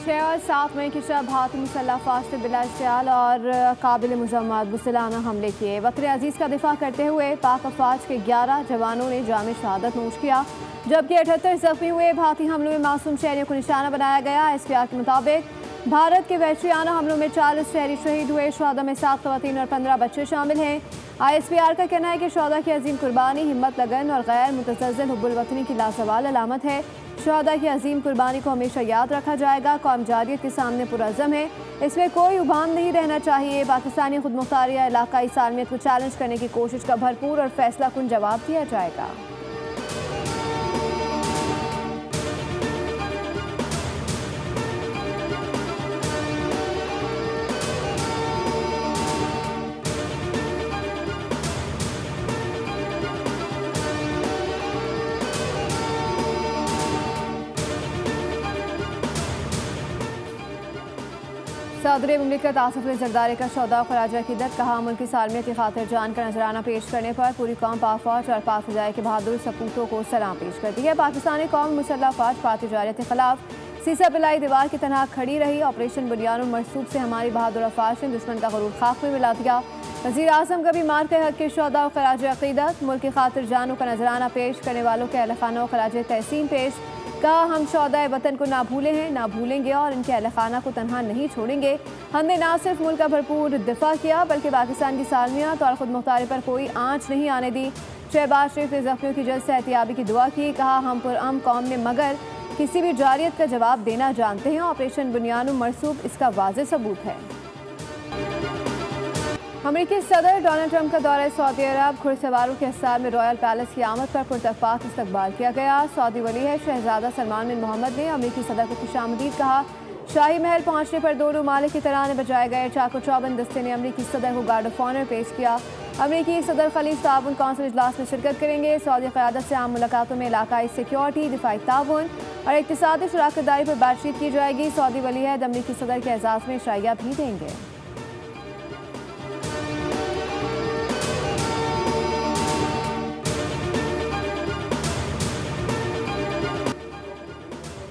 6 और 7 मई की शब भारतीय मुसल्लह अफवाज ने बिला इश्तियाल और काबिल मजम्मत मुसलाना हमले किए। वतन अजीज़ का दिफा करते हुए पाक अफवाज के 11 जवानों ने जाम शहादत नोश किया, जबकि 78 जख्मी हुए। भारतीय हमलों में मासूम शहरियों को निशाना बनाया गया। SPR के मुताबिक भारत के वहशियाना हमलों में 40 शहरी शहीद हुए। शहादा में 7 ख़वातीन और 15 बच्चे शामिल हैं। ISPR का कहना है कि शहादा की अजीम कुर्बानी हिम्मत, लगन और गैर मुतज़ल्ज़िल हुब्बुल वतनी की लाजवाल अलामत है। शहादा की अजीम कुर्बानी को हमेशा याद रखा जाएगा। कौम जारियत के सामने पुरअज़्म है, इसमें कोई उबाम नहीं रहना चाहिए। पाकिस्तानी खुद मुख्तारी या इलाकाई सालमियत को चैलेंज करने की कोशिश का भरपूर और फैसला कुन जवाब दिया जाएगा। सदर मुमलिकत आसिफ अली ज़रदारी का शौदा ख़राज अक़ीदत, कहा मुल्क की सालमियत की खातिर जान का नजराना पेश करने पर पूरी कौम पाक फ़ौज और पाक फ़िज़ाई के बहादुर सपूतों को सलाम पेश करती है। पाकिस्तानी कौम मुसल्लह फ़ौज पाक जारियत के खिलाफ सीसा पिलाई दीवार की तरह खड़ी रही। ऑपरेशन बुनियानुल मरसूब से हमारी बहादुर अफ़वाज ने दुश्मन का गरूर खाक में मिला दिया। वज़ीर आज़म का भी मार के हक़ के शौदा ख़राज अक़ीदत, मुल्क की खातिर जानों का नजराना पेश करने वालों के अहल खाना ख़राज तहसीन पेश, कहा हम शौदाए वतन को ना भूले हैं, ना भूलेंगे और इनके अहल खाना को तनहा नहीं छोड़ेंगे। हमने ना सिर्फ मुल्क का भरपूर दिफा किया बल्कि पाकिस्तान की सालमियत और खुद मुख्तारी पर कोई आँच नहीं आने दी। शहबाज शरीफ ने जख्मियों की जल्द सेहतियाबी की दुआ की, कहा हम पुरअमन कौम ने मगर किसी भी जारियत का जवाब देना जानते हैं। ऑपरेशन बुनियानुल मरसूब इसका वाज़ेह सबूत है। अमेरिकी सदर डोनाल्ड ट्रंप का दौरा सऊदी अरब, घुड़सवारों के हिसार में रॉयल पैलेस की आमद पर पुरतफ़ाक इस्तकबाल किया गया। सऊदी वली है शहजादा सलमान बिन मोहम्मद ने अमेरिकी सदर को खुशामदीद कहा। शाही महल पहुंचने पर दोनों मालिक की तराने बजाए गए। चाको चौबंद दस्ते ने अमेरिकी सदर को गार्ड ऑफ ऑनर पेश किया। अमेरिकी सदर खलीज ताउन कौंसिल इजलास में शिरकत करेंगे। सऊदी क़यादत से आम मुलाकातों में इलाकाई सिक्योरिटी, दिफाई ताउन और इक़्तिसादी शराकतदारी पर बातचीत की जाएगी। सऊदी वली अहद अमेरिकी सदर के एजाज़ में शाइया भी देंगे।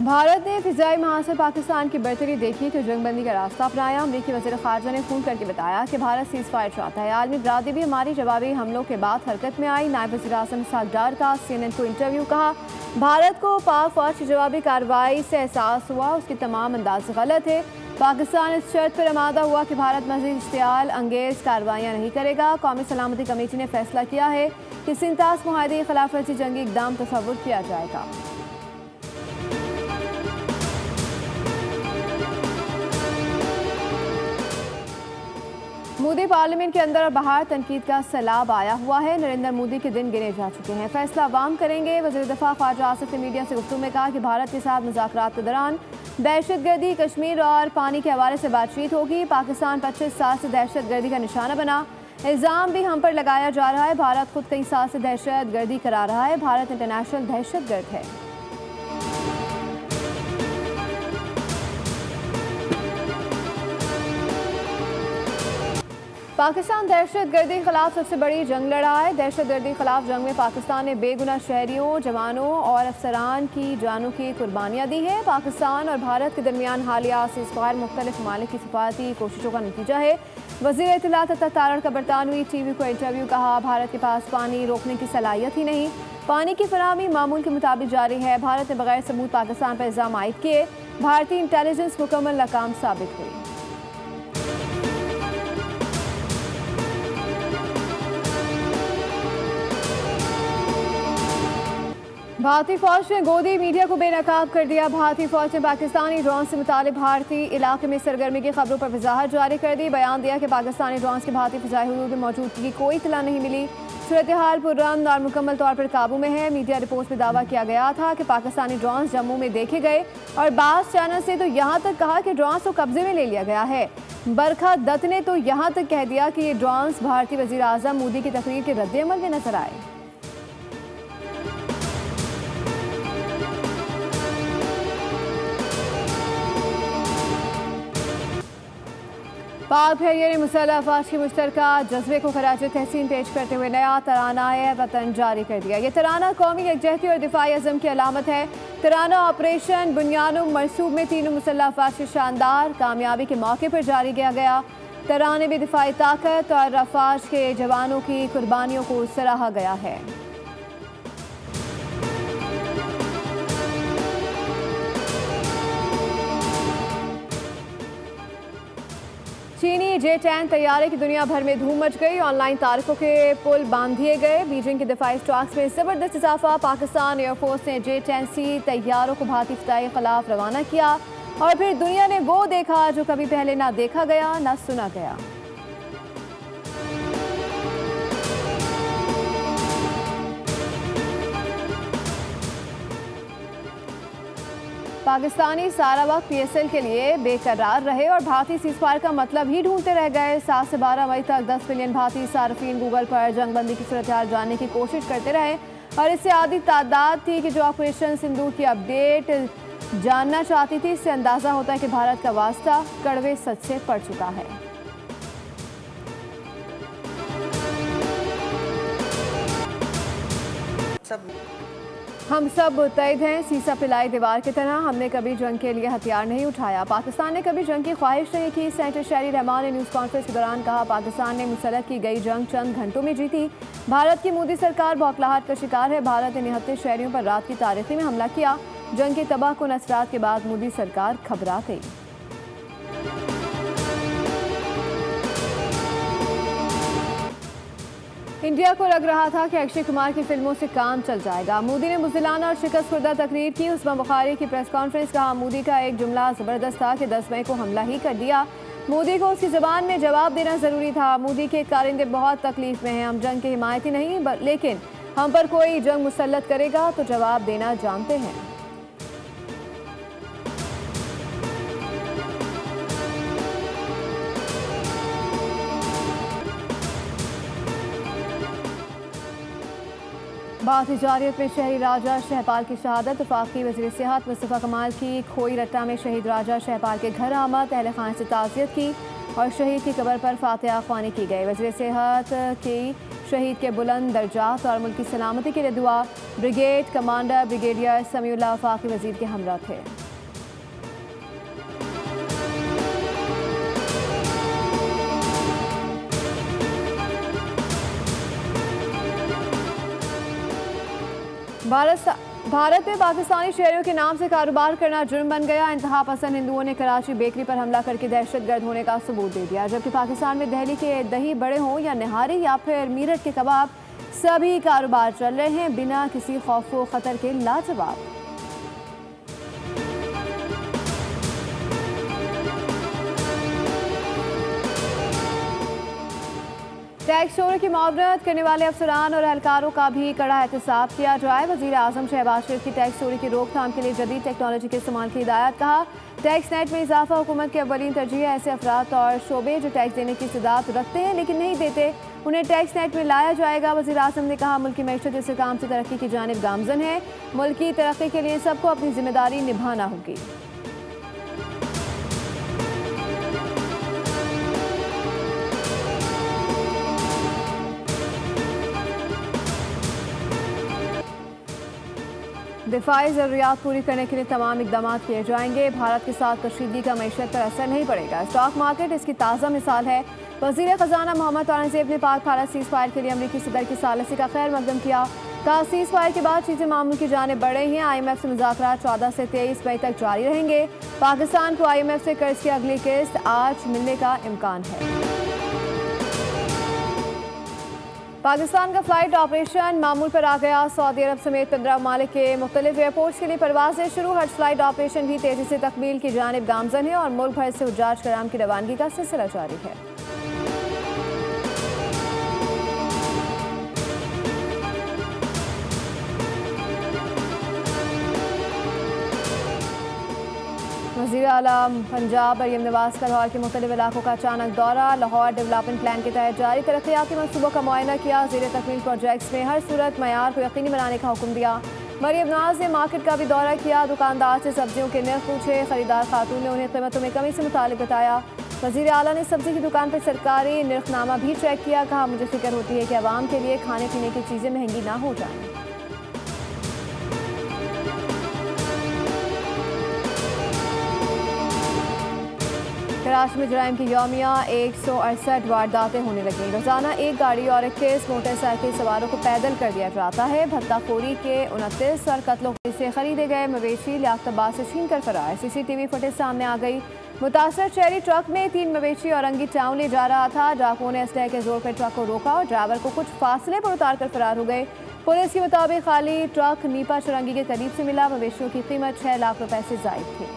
भारत ने फ़िज़ाई महाज से पाकिस्तान की बर्तरी देखी तो जंगबंदी का रास्ता अपनाया। अमेरिकी वज़ीर ख़ारजा ने फ़ोन करके बताया कि भारत सीज़ फायर चाहता है। आलमी बरादरी भी हमारी जवाबी हमलों के बाद हरकत में आई। नायब वज़ीर आज़म इसहाक़ डार का CNN को इंटरव्यू, कहा भारत को पाक फ़ौज की जवाबी कार्रवाई से एहसास हुआ, उसकी तमाम अंदाज़ गलत है। पाकिस्तान इस शर्त पर आमादा हुआ कि भारत मज़ीद इश्तियाल अंगेज़ कार्रवाइयाँ नहीं करेगा। कौमी सलामती कमेटी ने फैसला किया है कि सिंतास मुआहदे की खिलाफ वर्जी जंगी इक़दाम तसव्वुर किया जाएगा। मोदी पार्लियामेंट के अंदर और बाहर तनकीद का सैलाब आया हुआ है। नरेंद्र मोदी के दिन गिने जा चुके हैं, फैसला अवाम करेंगे। वज़ीर दफ़ा ख़ारजा आसिफ ने मीडिया से गुफ्तगू में कहा कि भारत के साथ मुज़ाकरात के दौरान दहशतगर्दी, कश्मीर और पानी के हवाले से बातचीत होगी। पाकिस्तान 25 साल से दहशतगर्दी का निशाना बना, इल्ज़ाम भी हम पर लगाया जा रहा है। भारत खुद कई साल से दहशतगर्दी करा रहा है। भारत इंटरनेशनल दहशतगर्द है। पाकिस्तान दहशतगर्दी के खिलाफ सबसे बड़ी जंग लड़ा है। दहशतगर्दी के खिलाफ जंग में पाकिस्तान ने बेगुनाह शहरियों, जवानों और अफसरान की जानों की कुर्बानियाँ दी हैं। पाकिस्तान और भारत के दरमियान हालिया सीज़फायर मुख्तलिफ ममालिक की हिफाजती कोशिशों का नतीजा है। वज़ीर इत्तलात तारड़ का बरतानवी TV को इंटरव्यू, कहा भारत के पास पानी रोकने की सलाहियत ही नहीं, पानी की फराहमी मामूल के मुताबिक जारी है। भारत ने बगैर सबूत पाकिस्तान पर इल्ज़ाम आयद किए। भारतीय इंटेलिजेंस मुकम्मल नाकाम साबित हुई। भारतीय फौज ने गोदी मीडिया को बेनकाब कर दिया। भारतीय फौज ने पाकिस्तानी ड्रोन से मुतालिब भारतीय इलाके में सरगर्मी की खबरों पर वजाहत जारी कर दी। बयान दिया कि पाकिस्तानी ड्रोन के भारतीय फ़िज़ाई हुदूद में मौजूदगी की कोई इत्तला नहीं मिली। सूरत हाल पुरअमन और मुकम्मल तौर पर काबू में है। मीडिया रिपोर्ट में दावा किया गया था कि पाकिस्तानी ड्रोन जम्मू में देखे गए और बास चैनल से तो यहाँ तक कहा कि ड्रोन को कब्जे में ले लिया गया है। बरखा दत्त ने तो यहाँ तक कह दिया कि ये ड्रोन भारतीय वज़ीर आज़म मोदी की तकरीर के रद्द-ए-अमल में नजर आए। पाक बहरिया ने मुसल्लह अफवाज की मुश्तरका जज्बे को खराज तहसीन पेश करते हुए नया तराना वतन जारी कर दिया। ये तराना कौमी यकजहती और दिफाई अज़म की अलामत है। तराना ऑपरेशन बुनियानुम मरसूब में तीनों मुसल्लह अफवाज की शानदार कामयाबी के मौके पर जारी किया गया। तराने में दिफाई ताकत और अफवाज के जवानों की कुर्बानियों को सराहा गया है। चीनी J-10 तैयारे की दुनिया भर में धूम मच गई। ऑनलाइन तारीखों के पुल बांध दिए गए। बीजिंग के दिफाई स्टॉक्स में जबरदस्त इजाफा। पाकिस्तान एयरफोर्स ने J-10C तैयारों को भारतीय फ़िज़ाई के खिलाफ रवाना किया और फिर दुनिया ने वो देखा जो कभी पहले ना देखा गया ना सुना गया। पाकिस्तानी सारा वक्त PSL के लिए बेकरार रहे और भारतीय सीज़फायर का मतलब ही ढूंढते रह गए। 7 से 12 मई तक 10 मिलियन भारतीय सार्फिन गूगल पर जंगबंदी की सूरत हाल जानने की कोशिश करते रहे और इससे आधी तादाद थी कि जो ऑपरेशन सिंदूर की अपडेट जानना चाहती थी। इससे अंदाज़ा होता है कि भारत का वास्ता कड़वे सच से पड़ चुका है। हम सब मुत्तहिद हैं, सीसा पिलाई दीवार की तरह। हमने कभी जंग के लिए हथियार नहीं उठाया। पाकिस्तान ने कभी जंग की ख्वाहिश नहीं की। सेनेटर शहरी रहमान ने न्यूज़ कॉन्फ्रेंस के दौरान कहा, पाकिस्तान ने मुसल्लह की गई जंग चंद घंटों में जीती। भारत की मोदी सरकार बौखलाहट का शिकार है। भारत ने 79 शहरियों पर रात की तारीखी में हमला किया। जंग के तबाहकुन असरात के बाद मोदी सरकार घबरा गई। इंडिया को लग रहा था कि अक्षय कुमार की फिल्मों से काम चल जाएगा। मोदी ने मुज़िलाना और शिकस्त खुर्दा तकरीर की। उस्मा बुखारी की प्रेस कॉन्फ्रेंस। कहा, मोदी का एक जुमला ज़बरदस्त था कि 10 मई को हमला ही कर दिया। मोदी को उसकी ज़बान में जवाब देना ज़रूरी था। मोदी के कारिंदे बहुत तकलीफ में हैं। हम जंग के हिमायती नहीं, लेकिन हम पर कोई जंग मुसल्लत करेगा तो जवाब देना जानते हैं। बातिजारियत में शहरी राजा शहपाल की शहादत। वफाकी वज़ीर सेहत मुस्तफ़ा कमाल की खोई रट्टा में शहीद राजा शहपाल के घर आमद। अहले खान से ताज़ियत की और शहीद की कब्र पर फातिहा ख्वानी की गई। वज़ीर सेहत की शहीद के बुलंद दर्जात और मुल्क की सलामती के लिए दुआ। ब्रिगेड कमांडर ब्रिगेडियर समीउल्लाह वफाकी वज़ीर के हमरा थे। भारत में पाकिस्तानी शहरियों के नाम से कारोबार करना जुर्म बन गया। इंतहा पसंद हिंदुओं ने कराची बेकरी पर हमला करके दहशतगर्द होने का सबूत दे दिया। जबकि पाकिस्तान में दिल्ली के दही बड़े हों या निहारी या फिर मीरठ के कबाब, सभी कारोबार चल रहे हैं बिना किसी खौफ व खतर के लाजवाब। टैक्स चोरों की मुआवनत करने वाले अफसरान और एहलकारों का भी कड़ा एहतसाब किया जाए। वज़ीर आज़म शहबाज शरीफ की टैक्स चोरी की रोकथाम के लिए जदीद टेक्नोलॉजी के इस्तेमाल की हिदायत। कहा, टैक्स नेट में इजाफा हुकूमत की अव्वलीन तरजीह है। ऐसे अफराद और शोबे जो टैक्स देने की इस्तेदाद रखते हैं लेकिन नहीं देते, उन्हें टैक्स नेट में लाया जाएगा। वज़ीर आज़म ने कहा, मुल्क की मईशत इस काम से तरक्की की जानिब गामजन है। मुल्क की तरक्की के लिए सबको अपनी जिम्मेदारी निभाना होगी। दिफाई ज़रूरियात पूरी करने के लिए तमाम इकदाम किए जाएंगे। भारत के साथ कशीदगी का मईशत पर असर नहीं पड़ेगा। स्टॉक मार्केट इसकी ताज़ा मिसाल है। वज़ीर ख़जाना मोहम्मद औरंगज़ेब ने पाक भारत सीज़ फायर के लिए अमरीकी सदर की सालसी का खैर मकदम किया। कहा, सीज़ फायर के बाद चीज़ें मामूल की जाने बढ़ रही हैं। IMF से मुज़ाकरात 14 से 23 मई तक जारी रहेंगे। पाकिस्तान को IMF से कर्ज की अगली किस्त आज मिलने का इम्कान है। पाकिस्तान का फ्लाइट ऑपरेशन मामूल पर आ गया। सऊदी अरब समेत 15 ममालिक के मुख्तलिफ एयरपोर्ट्स के लिए परवाजें शुरू। हज फ्लाइट ऑपरेशन भी तेज़ी से तकमील की जानिब गामजन है और मुल्क भर से हुज्जाज कराम की रवानगी का सिलसिला जारी है। वज़ीर आलम पंजाब मरियम नवाज का लाहौर के मुख्तलिफ इलाकों का अचानक दौरा। लाहौर डेवलपमेंट प्लान के तहत जारी तरक्याती मनसूबों का मुआयना किया। ज़ेर तकमील प्रोजेक्ट्स में हर सूरत मयार को यकीनी बनाने का हुक्म दिया। मरियम नवाज ने मार्केट का भी दौरा किया। दुकानदार से सब्जियों के नर्ख पूछे। खरीदार खातून ने उन्हें कीमतों में कमी से मुतालिक बताया। वज़ीर आला ने सब्जी की दुकान पर सरकारी निर्खनामा भी चेक किया। कहा, मुझे फिक्र होती है कि आवाम के लिए खाने पीने की चीज़ें महंगी ना हो जाएं। कराची में जराइम की यौमिया 168 वारदातें होने लगी। रोजाना एक गाड़ी और 21 मोटरसाइकिल सवारों को पैदल कर दिया जाता है। भत्ताखोरी के 29 और कत्लों से खरीदे गए मवेशी लियाकताबाद से छीन कर फरार। CCTV फुटेज सामने आ गई। मुतासर शहरी ट्रक में 3 मवेशी औरंगी टाउन ले जा रहा था। डाकुओं ने असलहे के जोर पर ट्रक को रोका और ड्राइवर को कुछ फासले पर उतार कर फरार हो गए। पुलिस के मुताबिक खाली ट्रक नीपा चुरंगी के करीब से मिला। मवेशियों की कीमत 6 लाख रुपए से जायद थी।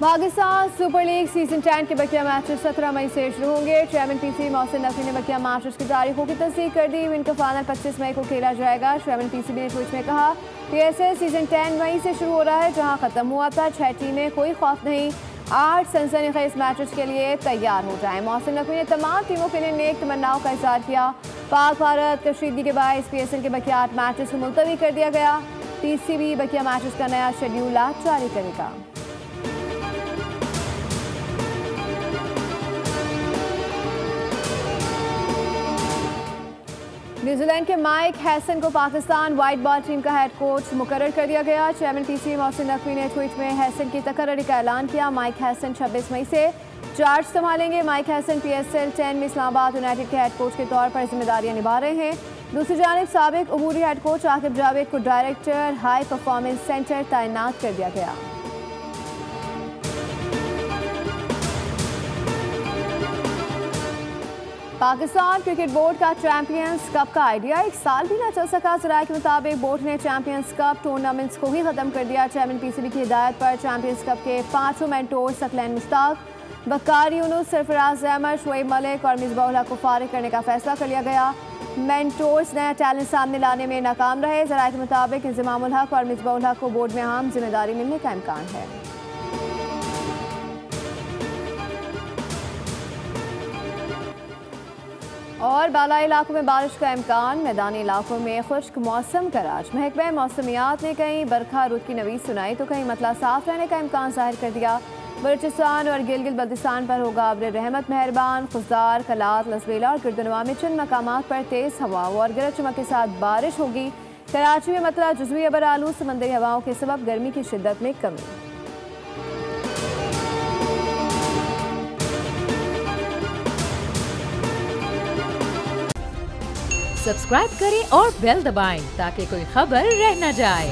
पाकिस्तान सुपर लीग सीजन 10 के बकिया मैचेस 17 मई से शुरू होंगे। चेयरमैन PC मोहसिन नकवी ने बकिया मैचेस की तारीखों की तस्दीक कर दी। इनका फाइनल 25 मई को खेला जाएगा। चेयरमैन PCB ने ट्वीट में कहा PSL सीजन 10 मई से शुरू हो रहा है, जहां खत्म हुआ था। 6 टीमें, कोई खौफ नहीं। 8 सनसनीखेज मैचेस के लिए तैयार हो जाएं। मोहसिन नकवी ने तमाम टीमों के लिए नेक तमन्नाओं का इज़हार किया। पाक भारत कशीदगी के बायस PSL के बकिया 8 मैचेस को मुलतवी कर दिया गया। PCB बकिया मैचेस का नया शेड्यूल आज जारी करेगा। न्यूजीलैंड के माइक हैसन को पाकिस्तान वाइट बॉल टीम का हेड कोच मुकर्रर कर दिया गया। चेयरमैन PC मोहसिन नकवी ने ट्वीट में हैसन की तकर्री का ऐलान किया। माइक हैसन 26 मई से चार्ज संभालेंगे। माइक हैसन PSL 10 में इस्लामाबाद यूनाइटेड के हेड कोच के तौर पर जिम्मेदारियां निभा रहे हैं। दूसरी जानिब साबिक अबूरी हेड कोच आकिब जावेद को डायरेक्टर हाई परफॉर्मेंस सेंटर तैनात कर दिया गया। पाकिस्तान क्रिकेट बोर्ड का चैंपियंस कप का आइडिया 1 साल भी ना चल सका। ज़राए के मुताबिक बोर्ड ने चैंपियंस कप टूर्नामेंट्स को ही ख़त्म कर दिया। चेयरमैन PCB की हिदायत पर चैंपियंस कप के 5 मेंटोर सकलैन मुश्ताक, बकार यूनुस, सरफराज अहमद, शुएब मलिक और मिसबाहुल हक को फारिग करने का फैसला कर लिया गया। मेंटोर्स नया टैलेंट सामने लाने में नाकाम रहे। ज़राए के मुताबिक इंज़मामुल हक और मिसबाहुल हक को बोर्ड में अहम जिम्मेदारी मिलने का इम्कान है। और बालाई इलाकों में बारिश का इम्कान, मैदानी इलाकों में खुश्क मौसम का राज। महकमा मौसमियात ने कहीं बरखा रुत की नवीस सुनाई तो कहीं मतला साफ रहने का इम्कान जाहिर कर दिया। बलूचिस्तान और गिलगित बल्तिस्तान पर होगा अब्र रहमत मेहरबान। खुजदार, कलात, लसबेला और गिरदनवा में चंद मकामात पर तेज़ हवाओं और गरज चमक के साथ बारिश होगी। कराची में मतला जुज़वी अबर आलू, समंदरी हवाओं के सबब गर्मी की शिद्दत में कमी। सब्सक्राइब करें और बेल दबाएं ताकि कोई खबर रह न जाए।